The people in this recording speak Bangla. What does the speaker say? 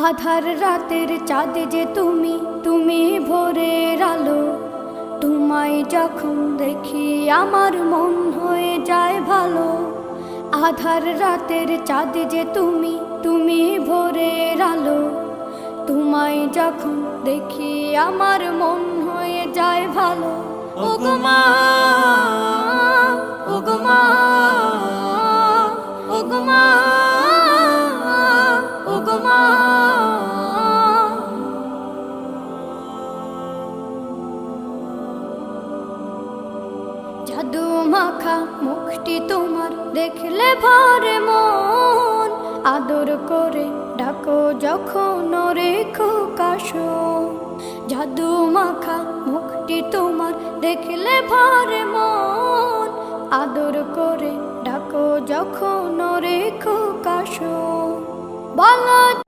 আধার রাতের চাঁদ যে তুমি, তুমি ভোরের আলো। তোমায় যখন দেখি আমার মন হয়ে যায় ভালো। আধার রাতের চাঁদ যে তুমি, তুমি ভোরের আলো। তোমায় যখন দেখি আমার মন হয়ে যায় ভালো। ওগো মা, ওগো মা, ওগো মা, ওগো মা। জাদু মাখা মুখটি তোমার দেখলে ভরে মন। আদর করে ডাকো যখন রেখো কাশো। জাদু মাখা মুখটি তোমার দেখলে ভরে মন। আদর করে ডাকো যখন রেখো কাশো। বলো